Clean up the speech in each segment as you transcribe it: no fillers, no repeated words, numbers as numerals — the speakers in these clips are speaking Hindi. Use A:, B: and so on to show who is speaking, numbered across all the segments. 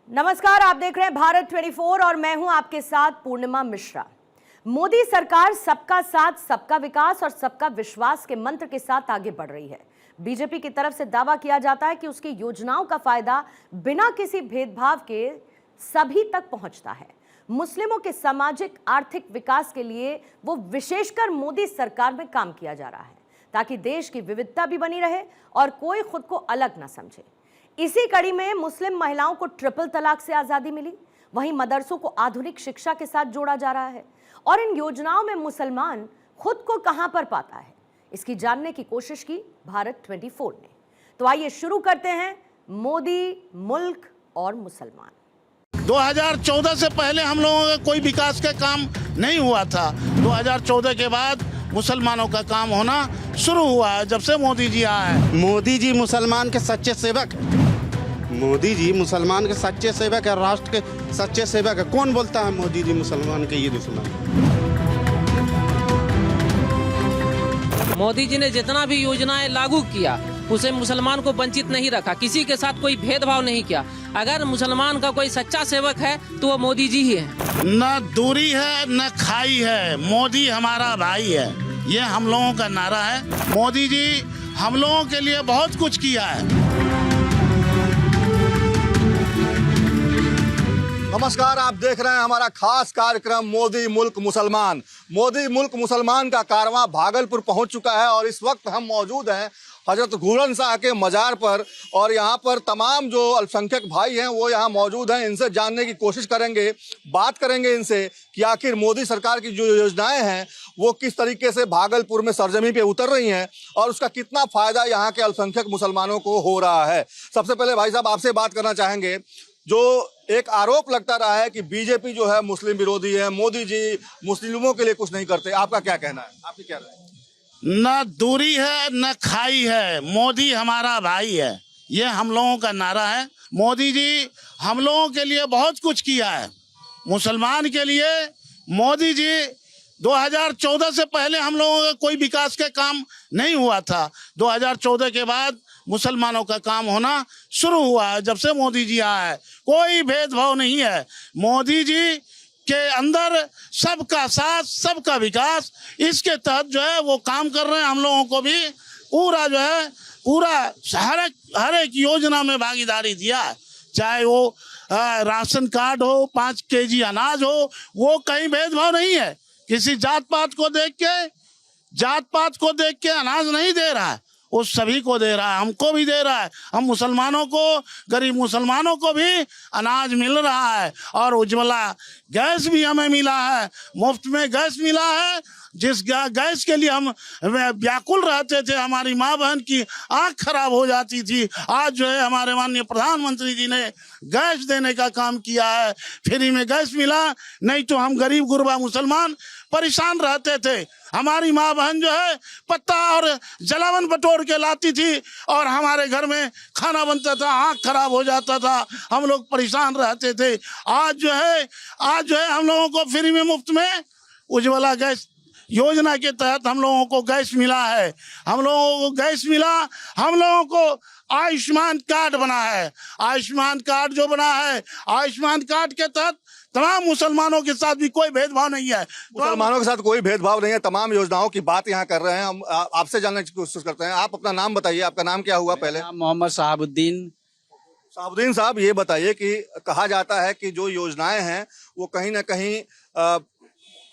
A: नमस्कार, आप देख रहे हैं भारत 24 और मैं हूं आपके साथ पूर्णिमा मिश्रा। मोदी सरकार सबका साथ, सबका विकास और सबका विश्वास के मंत्र के साथ आगे बढ़ रही है। बीजेपी की तरफ से दावा किया जाता है कि उसकी योजनाओं का फायदा बिना किसी भेदभाव के सभी तक पहुंचता है। मुस्लिमों के सामाजिक आर्थिक विकास के लिए वो विशेषकर मोदी सरकार में काम किया जा रहा है ताकि देश की विविधता भी बनी रहे और कोई खुद को अलग ना समझे। इसी कड़ी में मुस्लिम महिलाओं को ट्रिपल तलाक से आजादी मिली, वहीं मदरसों को आधुनिक शिक्षा के साथ जोड़ा जा रहा है। और इन योजनाओं में मुसलमान खुद को कहां पर पाता है, इसकी जानने की कोशिश की भारत 24 ने। तो आइए शुरू करते हैं मोदी, मुल्क और मुसलमान।
B: 2014 से पहले हम लोगों का कोई विकास का काम नहीं हुआ था। 2014 के बाद मुसलमानों का काम होना शुरू हुआ है जब से मोदी जी आए हैं।
C: मोदी जी मुसलमान के सच्चे सेवक हैं। मोदी जी मुसलमान के सच्चे सेवक है, राष्ट्र के सच्चे सेवक है। कौन बोलता है मोदी जी मुसलमान के ये दुश्मन?
D: मोदी जी ने जितना भी योजनाएं लागू किया उसे मुसलमान को वंचित नहीं रखा, किसी के साथ कोई भेदभाव नहीं किया। अगर मुसलमान का कोई सच्चा सेवक है तो वो मोदी जी ही है।
B: न दूरी है न खाई है, मोदी हमारा भाई है, ये हम लोगों का नारा है। मोदी जी हम लोगों के लिए बहुत कुछ किया है।
E: नमस्कार, आप देख रहे हैं हमारा खास कार्यक्रम मोदी मुल्क मुसलमान। मोदी मुल्क मुसलमान का कारवां भागलपुर पहुंच चुका है और इस वक्त हम मौजूद हैं हजरत घूरन शाह के मजार पर। और यहाँ पर तमाम जो अल्पसंख्यक भाई हैं वो यहाँ मौजूद हैं। इनसे जानने की कोशिश करेंगे, बात करेंगे इनसे कि आखिर मोदी सरकार की जो योजनाएं हैं वो किस तरीके से भागलपुर में सरजमी पे उतर रही हैं और उसका कितना फायदा यहाँ के अल्पसंख्यक मुसलमानों को हो रहा है। सबसे पहले भाई साहब आपसे बात करना चाहेंगे, जो एक आरोप लगता रहा है कि बीजेपी जो है मुस्लिम विरोधी है, मोदी जी मुस्लिमों के लिए कुछ नहीं करते, आपका क्या कहना है? आपकी क्या राय है?
B: न दूरी है न खाई है, मोदी हमारा भाई है, ये हम लोगों का नारा है। मोदी जी हम लोगों के लिए बहुत कुछ किया है। मुसलमान के लिए मोदी जी 2014 से पहले हम लोगों का कोई विकास का काम नहीं हुआ था। 2014 के बाद मुसलमानों का काम होना शुरू हुआ है जब से मोदी जी आए हैं। कोई भेदभाव नहीं है। मोदी जी के अंदर सबका साथ, सबका विकास, इसके तहत जो है वो काम कर रहे हैं। हम लोगों को भी पूरा जो है हर एक योजना में भागीदारी दिया है, चाहे वो राशन कार्ड हो, 5 केजी अनाज हो, वो कहीं भेदभाव नहीं है। किसी जात पात को देख के अनाज नहीं दे रहा है, वो सभी को दे रहा है, हमको भी दे रहा है। हम मुसलमानों को, गरीब मुसलमानों को भी अनाज मिल रहा है। और उज्ज्वला गैस भी हमें मिला है, मुफ्त में गैस मिला है, जिस गैस के लिए हम व्याकुल रहते थे, हमारी माँ बहन की आंख खराब हो जाती थी। आज जो है हमारे माननीय प्रधानमंत्री जी ने गैस देने का काम किया है, फ्री में गैस मिला। नहीं तो हम गरीब गुरबा मुसलमान परेशान रहते थे। हमारी माँ बहन जो है पत्ता और जलावन बटोर के लाती थी और हमारे घर में खाना बनता था, आँख खराब हो जाता था, हम लोग परेशान रहते थे। आज जो है हम लोगों को फ्री में मुफ्त में उज्ज्वला गैस योजना के तहत हम लोगों को गैस मिला है। हम लोगों को गैस मिला, हम लोगों को आयुष्मान कार्ड बना है। आयुष्मान कार्ड जो बना है, आयुष्मान कार्ड के तहत तमाम मुसलमानों के साथ भी कोई भेदभाव नहीं है।
E: मुसलमानों के साथ कोई भेदभाव नहीं है, तमाम योजनाओं की बात यहाँ कर रहे हैं। हम आपसे जानने की कोशिश करते हैं। आप अपना नाम बताइए, आपका नाम क्या हुआ पहले?
F: मोहम्मद साहबुद्दीन
E: साहब, ये बताइए कि कहा जाता है कि जो योजनाएं हैं वो कहीं ना कहीं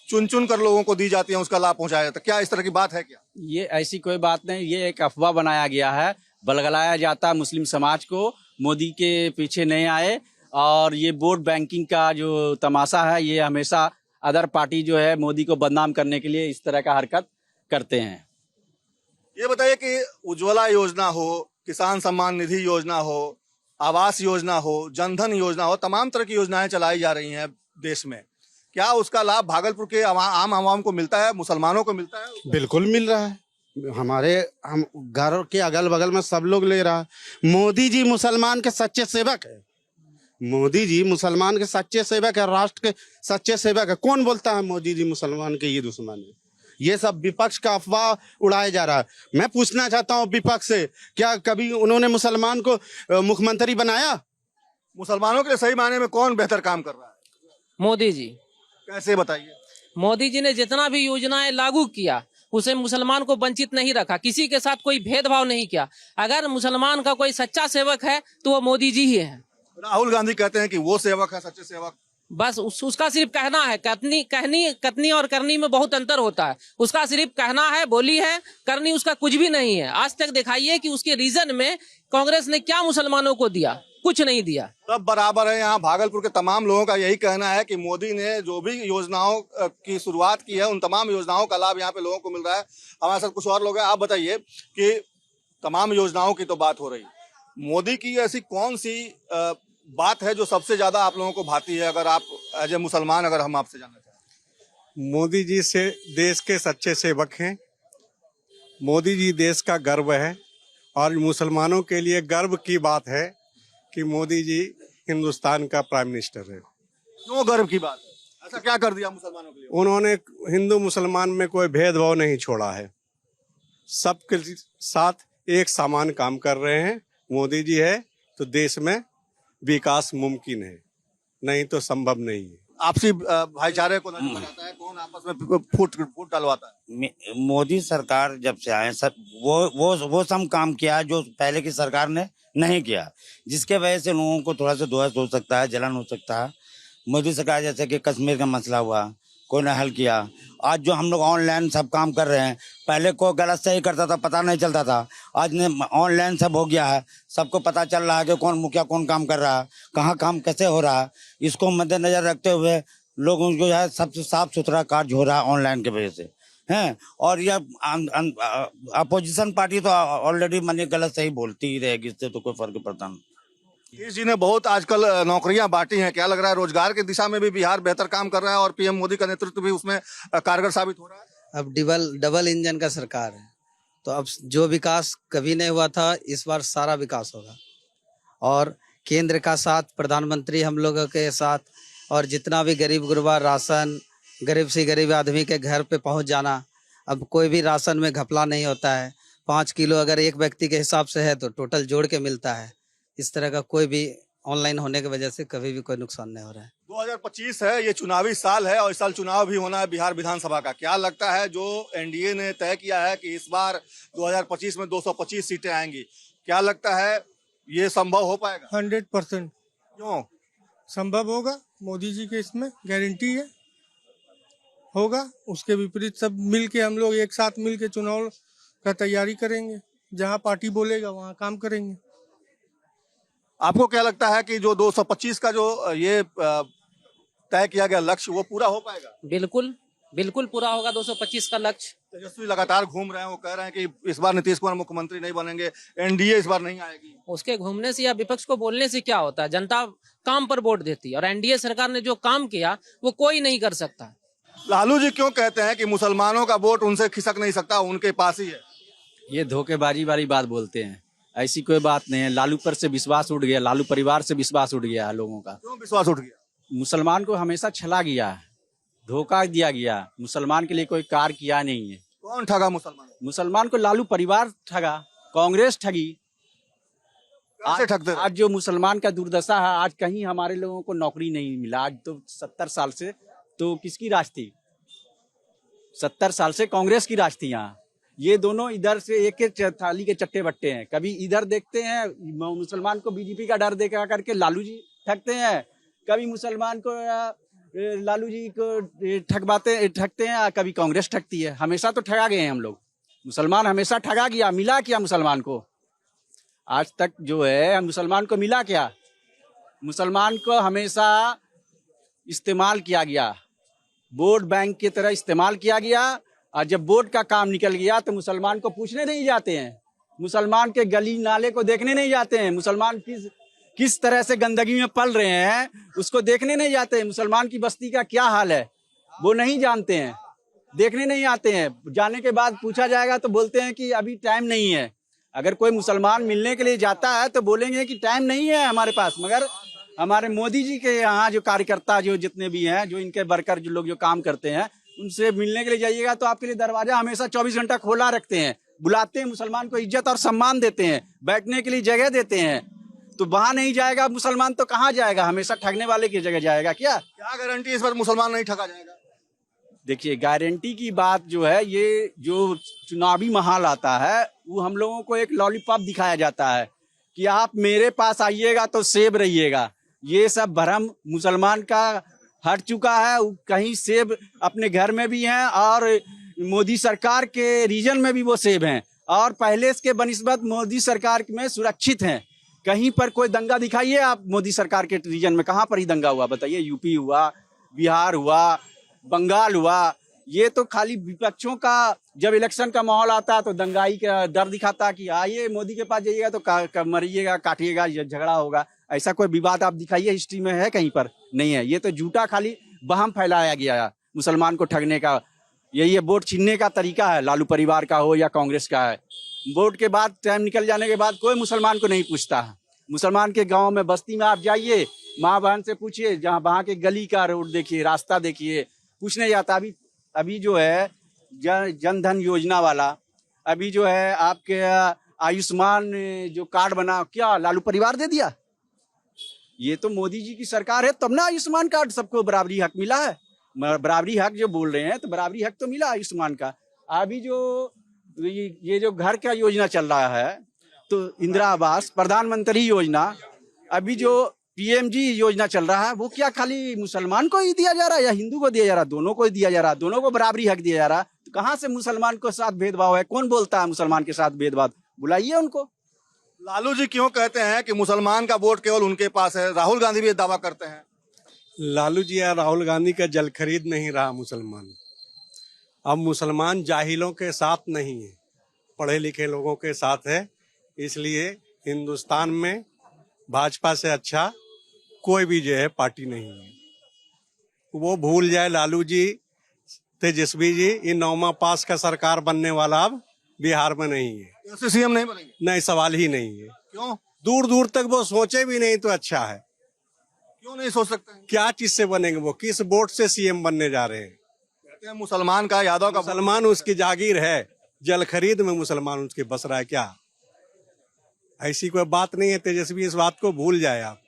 E: चुन चुन कर लोगों को दी जाती हैं, उसका लाभ पहुंचाया जाता है। क्या इस तरह की बात है क्या?
F: ये ऐसी कोई बात नहीं, ये एक अफवाह बनाया गया है, बलगलाया जाता है मुस्लिम समाज को, मोदी के पीछे नहीं आए। और ये वोट बैंकिंग का जो तमाशा है, ये हमेशा अदर पार्टी जो है मोदी को बदनाम करने के लिए इस तरह का हरकत करते हैं।
E: ये बताइए कि उज्ज्वला योजना हो, किसान सम्मान निधि योजना हो, आवास योजना हो, जनधन योजना हो, तमाम तरह की योजनाएं चलाई जा रही हैं देश में। क्या उसका लाभ भागलपुर के आम आवाम को मिलता है, मुसलमानों को मिलता है?
C: बिल्कुल मिल रहा है। हम घर के अगल बगल में सब लोग ले रहा है। मोदी जी मुसलमान के सच्चे सेवक है। मोदी जी मुसलमान के सच्चे सेवक है, राष्ट्र के सच्चे सेवक है। कौन बोलता है मोदी जी मुसलमान के ये दुश्मन है? ये सब विपक्ष का अफवाह उड़ाया जा रहा है। मैं पूछना चाहता हूँ विपक्ष से, क्या कभी उन्होंने मुसलमान को मुख्यमंत्री बनाया?
E: मुसलमानों के लिए सही मायने में कौन बेहतर काम कर रहा है?
D: मोदी जी।
E: कैसे बताइए?
D: मोदी जी ने जितना भी योजनाएं लागू किया उसे मुसलमान को वंचित नहीं रखा, किसी के साथ कोई भेदभाव नहीं किया। अगर मुसलमान का कोई सच्चा सेवक है तो वो मोदी जी ही है।
E: राहुल गांधी कहते हैं कि वो सेवक है सच्चे सेवक।
D: बस उसका सिर्फ कहना है, कथनी और करनी में बहुत अंतर होता है। उसका सिर्फ कहना है, बोली है, करनी उसका कुछ भी नहीं है। आज तक दिखाइए कि उसके रीजन में कांग्रेस ने क्या मुसलमानों को दिया, कुछ नहीं दिया।
E: सब बराबर है। यहाँ भागलपुर के तमाम लोगों का यही कहना है कि मोदी ने जो भी योजनाओं की शुरुआत की है उन तमाम योजनाओं का लाभ यहाँ पे लोगों को मिल रहा है। हमारे साथ कुछ और लोग हैं। आप बताइए कि तमाम योजनाओं की तो बात हो रही, मोदी की ऐसी कौन सी बात है जो सबसे ज्यादा आप लोगों को भाती है? अगर आप एज ए मुसलमान अगर हम आपसे जानना चाहें।
G: मोदी जी से देश के सच्चे सेवक हैं। मोदी जी देश का गर्व है और मुसलमानों के लिए गर्व की बात है कि मोदी जी हिंदुस्तान का प्राइम मिनिस्टर है।
E: क्यों गर्व की बात है? ऐसा क्या कर दिया मुसलमानों के लिए?
G: उन्होंने हिंदू मुसलमान में कोई भेदभाव नहीं छोड़ा है। सबके साथ एक समान काम कर रहे हैं। मोदी जी है तो देश में विकास मुमकिन है, नहीं तो संभव नहीं है।
E: आपसी भाईचारे को नजर आता है, कौन आपस में फूट डलवाता है?
H: मोदी सरकार जब से आए सब वो सब काम किया जो पहले की सरकार ने नहीं किया, जिसके वजह से लोगों को थोड़ा सा दोहस हो सकता है, जलन हो सकता है। मोदी सरकार जैसे कि कश्मीर का मसला हुआ, कोई ने हल किया। आज जो हम लोग ऑनलाइन सब काम कर रहे हैं, पहले कोई गलत सही करता था, पता नहीं चलता था। आज ने ऑनलाइन सब हो गया है, सबको पता चल रहा है कि कौन मुखिया कौन काम कर रहा है, कहाँ काम कैसे हो रहा है। इसको मद्देनजर रखते हुए लोगों को जो है सबसे साफ सुथरा कार्य हो रहा है ऑनलाइन के वजह से हैं। और यह अपोजिशन पार्टी तो ऑलरेडी माने गलत सही बोलती ही रहेगी, इससे तो कोई फर्क पड़ता नहीं।
E: नीतीश जी ने बहुत आजकल नौकरियां बांटी हैं, क्या लग रहा है रोजगार की दिशा में भी बिहार बेहतर काम कर रहा है और पीएम मोदी का नेतृत्व भी उसमें कारगर साबित हो रहा है?
I: अब डबल इंजन का सरकार है, तो अब जो विकास कभी नहीं हुआ था इस बार सारा विकास होगा। और केंद्र का साथ, प्रधानमंत्री हम लोगों के साथ, और जितना भी गरीब गुरबा राशन, गरीब से गरीब आदमी के घर पे पहुंच जाना। अब कोई भी राशन में घपला नहीं होता है। 5 किलो अगर एक व्यक्ति के हिसाब से है तो टोटल जोड़ के मिलता है। इस तरह का कोई भी ऑनलाइन होने की वजह से कभी भी कोई नुकसान नहीं हो रहा है।
E: 2025 है, ये चुनावी साल है और इस साल चुनाव भी होना है बिहार विधानसभा का। क्या लगता है जो एनडीए ने तय किया है कि इस बार 2025 में 225 सीटें आएंगी, क्या लगता है ये संभव हो पाएगा?
J: 100%
E: क्यों
J: संभव होगा? मोदी जी के इसमें गारंटी है, होगा। उसके विपरीत सब मिल के, हम लोग एक साथ मिल के चुनाव का तैयारी करेंगे। जहां पार्टी बोलेगा वहां काम करेंगे।
E: आपको क्या लगता है कि जो 225 का जो ये तय किया गया लक्ष्य वो पूरा हो पाएगा?
D: बिल्कुल पूरा होगा 225 का लक्ष्य।
E: तेजस्वी लगातार घूम रहे हैं, वो कह रहे हैं कि इस बार नीतीश कुमार मुख्यमंत्री नहीं बनेंगे, एनडीए इस बार नहीं आएगी।
D: उसके घूमने से या विपक्ष को बोलने से क्या होता है? जनता काम पर वोट देती है और एनडीए सरकार ने जो काम किया वो कोई नहीं कर सकता।
E: लालू जी क्यों कहते हैं कि मुसलमानों का वोट उनसे खिसक नहीं सकता, उनके पास ही है?
F: ये धोखेबाजी वाली बात बोलते हैं, ऐसी कोई बात नहीं है। लालू पर से विश्वास उठ गया, लालू परिवार से विश्वास उठ गया है लोगों का।
E: क्यों विश्वास उठ गया?
F: मुसलमान को हमेशा छला गया है, धोखा दिया गया। मुसलमान के लिए कोई कार्य किया नहीं है।
E: कौन ठगा मुसलमान?
F: मुसलमान को लालू परिवार ठगा, कांग्रेस ठगी।
E: कैसे ठगते रहे?
F: आज जो मुसलमान का दुर्दशा है, आज कहीं हमारे लोगों को नौकरी नहीं मिला। आज तो 70 साल से तो किसकी राज थी? 70 साल से कांग्रेस की राज थी यहाँ। ये दोनों इधर से एक एक थाली के चट्टे बट्टे हैं। कभी इधर देखते हैं मुसलमान को बीजेपी का डर देखा करके लालू जी ठगते हैं, कभी मुसलमान को लालू जी को ठगते हैं, कभी कांग्रेस ठगती है। हमेशा तो ठगा गए हैं हम लोग। मुसलमान हमेशा ठगा गया, मिला क्या मुसलमान को? आज तक जो है मुसलमान को मिला क्या? मुसलमान को हमेशा इस्तेमाल किया गया, वोट बैंक की तरह इस्तेमाल किया गया। और जब वोट का काम निकल गया तो मुसलमान को पूछने नहीं जाते हैं, मुसलमान के गली नाले को देखने नहीं जाते हैं, मुसलमान किस तरह से गंदगी में पल रहे हैं उसको देखने नहीं जाते हैं। मुसलमान की बस्ती का क्या हाल है वो नहीं जानते हैं, देखने नहीं आते हैं। जाने के बाद पूछा जाएगा तो बोलते हैं कि अभी टाइम नहीं है। अगर कोई मुसलमान मिलने के लिए जाता है तो बोलेंगे कि टाइम नहीं है हमारे पास। मगर हमारे मोदी जी के यहाँ जो कार्यकर्ता जो जितने भी हैं, जो इनके वर्कर जो लोग जो काम करते हैं, उनसे मिलने के लिए जाइएगा तो आपके लिए दरवाजा हमेशा 24 घंटा खोला रखते हैं, बुलाते हैं, मुसलमान को इज्जत और सम्मान देते हैं, बैठने के लिए जगह देते हैं। तो वहां नहीं जाएगा मुसलमान तो कहाँ जाएगा? हमेशा ठगने वाले की जगह जाएगा क्या?
E: क्या गारंटी इस बार मुसलमान नहीं ठगा जाएगा?
F: देखिए, गारंटी की बात जो है, ये जो चुनावी माहौल आता है वो हम लोगों को एक लॉलीपॉप दिखाया जाता है कि आप मेरे पास आइएगा तो सेब रहिएगा। ये सब भ्रम मुसलमान का हट चुका है। कहीं सेब अपने घर में भी हैं और मोदी सरकार के रीजन में भी वो सेब हैं, और पहले के बनिस्बत मोदी सरकार में सुरक्षित हैं। कहीं पर कोई दंगा दिखाइए आप मोदी सरकार के रीजन में, कहाँ पर ही दंगा हुआ बताइए? यूपी हुआ, बिहार हुआ, बंगाल हुआ। ये तो खाली विपक्षों का जब इलेक्शन का माहौल आता है तो दंगाई का डर दिखाता कि आइए मोदी के पास जाइएगा तो मरिएगा, काटिएगा, झगड़ा होगा। ऐसा कोई विवाद आप दिखाइए हिस्ट्री में है कहीं पर? नहीं है। ये तो झूठा खाली वहम फैलाया गया है मुसलमान को ठगने का। यही वोट छीनने का तरीका है, लालू परिवार का हो या कांग्रेस का है। वोट के बाद, टाइम निकल जाने के बाद कोई मुसलमान को नहीं पूछता है। मुसलमान के गाँव में, बस्ती में आप जाइए, माँ बहन से पूछिए, जहाँ वहाँ के गली का रोड देखिए, रास्ता देखिए, पूछने जाता। अभी जो है जन धन योजना वाला, अभी जो है आपके आयुष्मान जो कार्ड बना, क्या लालू परिवार दे दिया? ये तो मोदी जी की सरकार है तब ना आयुष्मान कार्ड सबको बराबरी हक मिला है। बराबरी हक जो बोल रहे हैं तो बराबरी हक तो मिला आयुष्मान का। अभी जो ये जो घर का योजना चल रहा है, तो इंदिरा आवास, प्रधानमंत्री योजना, अभी जो पीएमजी योजना चल रहा है, वो क्या खाली मुसलमान को ही दिया जा रहा है या हिंदू को दिया जा रहा है? दोनों को ही दिया जा रहा है, दोनों को बराबरी हक दिया जा रहा है। तो कहाँ से मुसलमान के साथ भेदभाव है? कौन बोलता है मुसलमान के साथ भेदभाव? बुलाइए उनको।
E: लालू जी क्यों कहते हैं कि मुसलमान का वोट केवल उनके पास है? राहुल गांधी भी ये दावा करते हैं।
G: लालू जी या राहुल गांधी का जल खरीद नहीं रहा मुसलमान। अब मुसलमान जाहिलों के साथ नहीं है, पढ़े लिखे लोगों के साथ है। इसलिए हिंदुस्तान में भाजपा से अच्छा कोई भी जो है पार्टी नहीं है। वो भूल जाए लालू जी, तेजस्वी जी, ये 9वां पास का सरकार बनने वाला अब बिहार में नहीं है।
E: ऐसे सीएम नहीं बनेंगे?
G: नहीं, सवाल ही नहीं है।
E: क्यों?
G: दूर दूर तक वो सोचे भी नहीं तो अच्छा है।
E: क्यों नहीं सोच सकते?
G: क्या चीज से बनेंगे? वो किस वोट से सीएम बनने जा रहे हैं?
E: कहते हैं मुसलमान का, यादव का।
G: मुसलमान उसकी जागीर है, जल खरीद में मुसलमान उसके बस रहा है क्या? ऐसी कोई बात नहीं है। तेजस्वी इस बात को भूल जाए आप।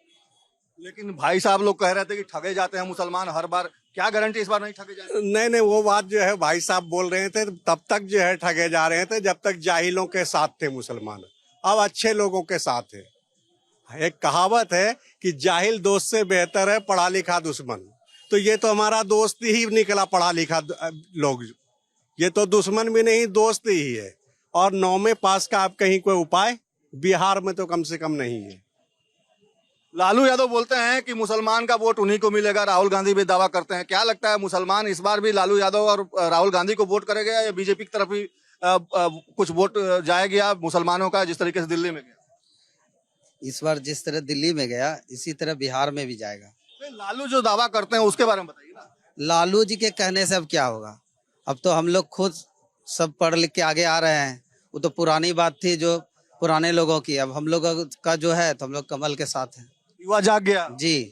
E: लेकिन भाई साहब लोग कह रहे थे कि ठगे जाते हैं मुसलमान हर बार। क्या गारंटी इस बार नहीं ठगे जाएंगे?
G: नहीं, वो बात जो है भाई साहब बोल रहे थे, तब तक जो है ठगे जा रहे थे जब तक जाहिलों के साथ थे मुसलमान। अब अच्छे लोगों के साथ है। एक कहावत है कि जाहिल दोस्त से बेहतर है पढ़ा लिखा दुश्मन। तो ये तो हमारा दोस्त ही निकला, पढ़ा लिखा लोग। ये तो दुश्मन भी नहीं, दोस्त ही है। और 9वें पास का आप कहीं कोई उपाय बिहार में तो कम से कम नहीं है।
E: लालू यादव बोलते हैं कि मुसलमान का वोट उन्हीं को मिलेगा। राहुल गांधी भी दावा करते हैं। क्या लगता है, मुसलमान इस बार भी लालू यादव और राहुल गांधी को वोट करेगा या बीजेपी की तरफ ही कुछ वोट जाएगा मुसलमानों का, जिस तरीके से दिल्ली में गया?
I: इस बार जिस तरह दिल्ली में गया, इसी तरह बिहार में भी जाएगा।
E: लालू जो दावा करते हैं उसके बारे में बताइए ना।
I: लालू जी के कहने से अब क्या होगा? अब तो हम लोग खुद सब पढ़ लिख के आगे आ रहे हैं। वो तो पुरानी बात थी जो पुराने लोगों की। अब हम लोग का जो है तो हम लोग कमल के साथ हैं।
E: युवा जाग गया
I: जी,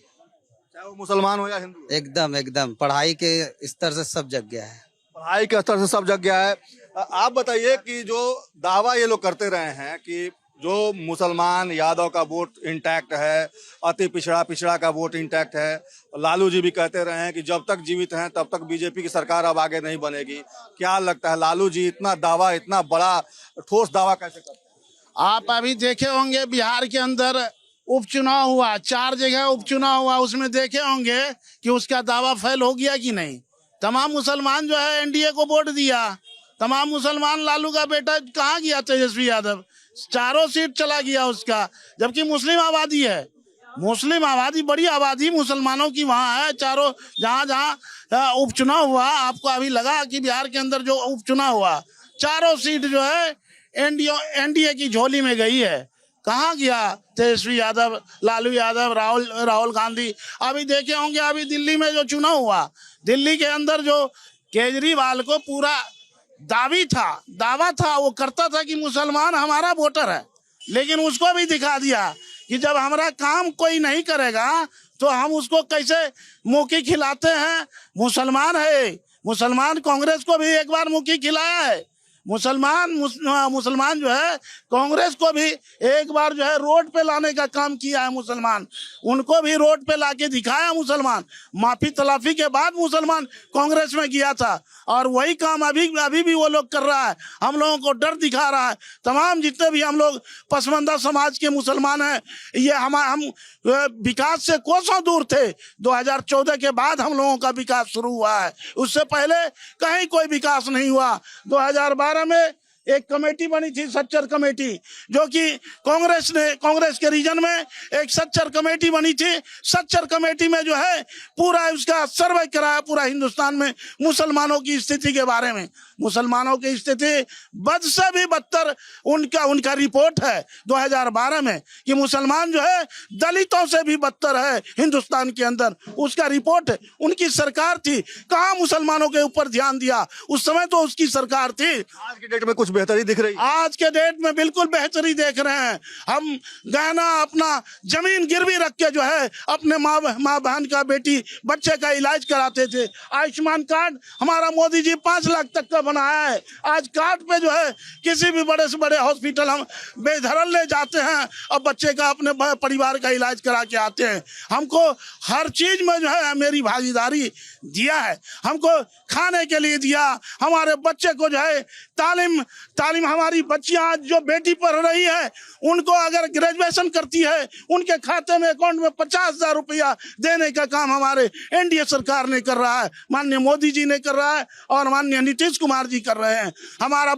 E: चाहे वो मुसलमान हो या हिंदू।
I: एकदम पढ़ाई के स्तर से सब जग गया है।
E: पढ़ाई के स्तर से सब जग गया है। आप बताइए कि जो दावा ये लोग करते रहे हैं कि जो मुसलमान यादव का वोट इंटैक्ट है, अति पिछड़ा का वोट इंटैक्ट है। लालू जी भी कहते रहे हैं कि जब तक जीवित हैं तब तक बीजेपी की सरकार अब आगे नहीं बनेगी। क्या लगता है लालू जी इतना दावा, इतना बड़ा ठोस दावा कैसे करते हैं?
B: आप अभी देखे होंगे बिहार के अंदर उपचुनाव हुआ, 4 जगह उपचुनाव हुआ, उसमें देखे होंगे कि उसका दावा फेल हो गया कि नहीं। तमाम मुसलमान जो है एनडीए को वोट दिया। तमाम मुसलमान लालू का बेटा कहाँ गया? तेजस्वी यादव 4 सीट चला गया उसका, जबकि मुस्लिम आबादी है। मुस्लिम आबादी, बड़ी आबादी मुसलमानों की वहाँ है। चारों जहाँ उपचुनाव हुआ, आपको अभी लगा कि बिहार के अंदर जो उपचुनाव हुआ 4 सीट जो है एनडीए की झोली में गई है। कहाँ गया तेजस्वी यादव, लालू यादव, राहुल गांधी? अभी देखे होंगे अभी दिल्ली में जो चुनाव हुआ, दिल्ली के अंदर जो केजरीवाल को पूरा दावा था, वो करता था कि मुसलमान हमारा वोटर है, लेकिन उसको भी दिखा दिया कि जब हमारा काम कोई नहीं करेगा तो हम उसको कैसे मुक्की खिलाते हैं। मुसलमान है, मुसलमान कांग्रेस को भी एक बार मुक्की खिलाया है, मुसलमान जो है कांग्रेस को भी एक बार जो है रोड पे लाने का काम किया है। मुसलमान उनको भी रोड पे लाके दिखाया। मुसलमान माफी तलाफी के बाद मुसलमान कांग्रेस में गया था और वही काम अभी भी वो लोग कर रहा है। हम लोगों को डर दिखा रहा है। तमाम जितने भी हम लोग पसमानदा समाज के मुसलमान हैं, ये हम विकास से कोसों दूर थे। 2014 के बाद हम लोगों का विकास शुरू हुआ है, उससे पहले कहीं कोई विकास नहीं हुआ। 2012 में एक कमेटी बनी थी, सच्चर कमेटी, जो कि कांग्रेस के रीजन में एक सच्चर कमेटी बनी थी। सच्चर कमेटी में जो है पूरा उसका सर्वे कराया पूरा हिंदुस्तान में मुसलमानों की स्थिति के बारे में। मुसलमानों की स्थिति बद से भी बदतर उनका रिपोर्ट है 2012 में कि मुसलमान जो है दलितों से भी बदतर है हिंदुस्तान के अंदर। उसका रिपोर्ट है। उनकी सरकार थी, कहाँ मुसलमानों के ऊपर ध्यान दिया? उस समय तो उसकी सरकार थी।
E: आज की डेट में कुछ बेहतरी दिख रही है?
B: आज के डेट में बिल्कुल बेहतरी देख रहे हैं। हम गहना अपना जमीन गिरवी रख के जो है अपने माँ बहन का बेटी बच्चे का इलाज कराते थे। आयुष्मान कार्ड हमारा मोदी जी 5 लाख तक का बनाया है। आज कार्ड पे जो है किसी भी बड़े से बड़े हॉस्पिटल हम बेधड़क ले जाते हैं और बच्चे का अपने परिवार का इलाज करा के आते हैं। हमको हर चीज में जो है मेरी भागीदारी दिया है। हमको खाने के लिए दिया, हमारे बच्चे को जो है तालीम हमारी बच्चियां आज जो बेटी पढ़ रही है उनको अगर ग्रेजुएशन करती है उनके खाते में अकाउंट में 50,000 रुपया देने का काम हमारे एनडीए सरकार ने कर रहा है, माननीय मोदी जी ने कर रहा है और माननीय नीतीश कुमार जी कर रहे हैं। हमारा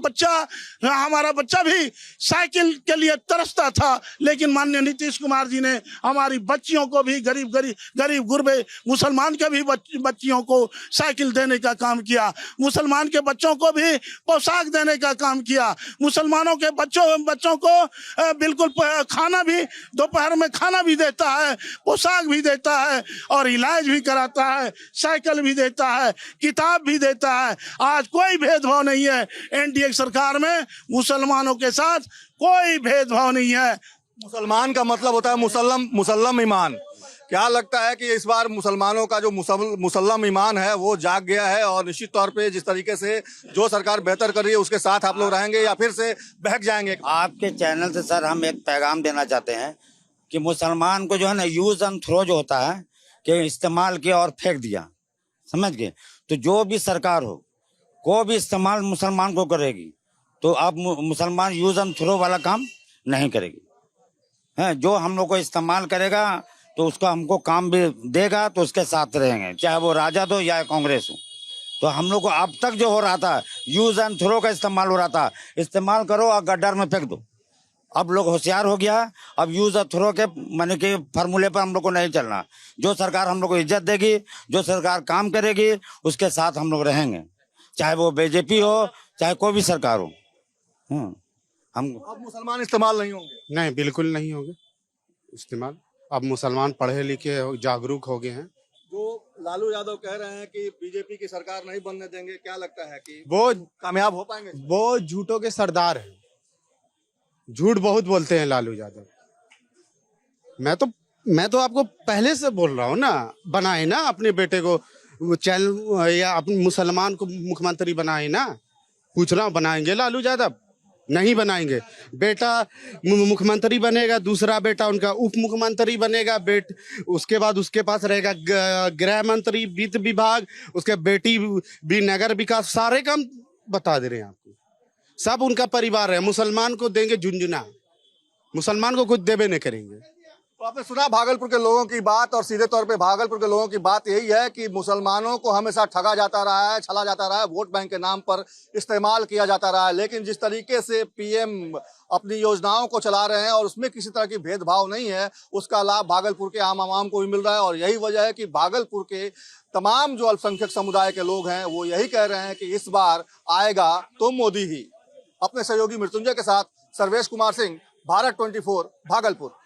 B: बच्चा भी साइकिल के लिए तरसता था, लेकिन माननीय नीतीश कुमार जी ने हमारी बच्चियों को भी गरीब गुरबे मुसलमान के भी बच्चियों को साइकिल देने का काम किया। मुसलमान के बच्चों को भी पोशाक देने का काम किया। मुसलमानों के बच्चों को बिल्कुल खाना भी दोपहर में खाना भी देता है, पोशाक भी देता है और इलाज भी कराता है, साइकिल भी देता है, किताब भी देता है। आज कोई भेदभाव नहीं है। एनडीए सरकार में मुसलमानों के साथ कोई भेदभाव नहीं है।
E: मुसलमान का मतलब होता है मुसल्लम ईमान। क्या लगता है कि इस बार मुसलमानों का जो मुसल्लम ईमान है वो जाग गया है और निश्चित तौर पे जिस तरीके से जो सरकार बेहतर कर रही है उसके साथ आप लोग रहेंगे या फिर से बहक जाएंगे?
H: आपके चैनल से सर हम एक पैगाम देना चाहते हैं कि मुसलमान को जो है ना यूज एंड थ्रो जो होता है कि इस्तेमाल किया और फेंक दिया, समझ गए? तो जो भी सरकार हो को भी इस्तेमाल मुसलमान को करेगी तो अब मुसलमान यूज एंड थ्रो वाला काम नहीं करेगी है। जो हम लोग को इस्तेमाल करेगा तो उसका हमको काम भी देगा तो उसके साथ रहेंगे, चाहे वो राजद हो या कांग्रेस हो। तो हम लोग को अब तक जो हो रहा था यूज एंड थ्रो का इस्तेमाल हो रहा था, इस्तेमाल करो और गड्ढर में फेंक दो। अब लोग होशियार हो गया, अब यूज एंड थ्रो के माने के फार्मूले पर हम लोग को नहीं चलना। जो सरकार हम लोग को इज्जत देगी, जो सरकार काम करेगी उसके साथ हम लोग रहेंगे, चाहे वो बीजेपी हो चाहे कोई भी सरकार हो। हम
E: अब मुसलमान इस्तेमाल नहीं होंगे?
C: नहीं, बिल्कुल नहीं होंगे इस्तेमाल। अब मुसलमान पढ़े लिखे जागरूक हो गए हैं।
E: जो लालू यादव कह रहे हैं कि बीजेपी की सरकार नहीं बनने देंगे, क्या लगता है कि
C: वो
E: कामयाब हो पाएंगे?
C: वो झूठों के सरदार हैं, झूठ बहुत बोलते हैं लालू यादव। मैं तो आपको पहले से बोल रहा हूँ ना, बनाए ना अपने बेटे को चैनल या अपने मुसलमान को मुख्यमंत्री बनाए ना। पूछ रहा हूँ, बनाएंगे लालू यादव? नहीं बनाएंगे। बेटा मुख्यमंत्री बनेगा, दूसरा बेटा उनका उप मुख्यमंत्री बनेगा, उसके बाद उसके पास रहेगा गृह मंत्री, वित्त विभाग, उसके बेटी भी नगर विकास, सारे काम बता दे रहे हैं आपको। सब उनका परिवार है। मुसलमान को देंगे झुंझुना, मुसलमान को कुछ देवे नहीं करेंगे।
E: तो आपने सुना भागलपुर के लोगों की बात, और सीधे तौर पे भागलपुर के लोगों की बात यही है कि मुसलमानों को हमेशा ठगा जाता रहा है, छला जाता रहा है, वोट बैंक के नाम पर इस्तेमाल किया जाता रहा है। लेकिन जिस तरीके से पीएम अपनी योजनाओं को चला रहे हैं और उसमें किसी तरह की भेदभाव नहीं है, उसका लाभ भागलपुर के आम आवाम को भी मिल रहा है। और यही वजह है कि भागलपुर के तमाम जो अल्पसंख्यक समुदाय के लोग हैं वो यही कह रहे हैं कि इस बार आएगा तो मोदी ही। अपने सहयोगी मृत्युंजय के साथ सर्वेश कुमार सिंह, भारत 24, भागलपुर।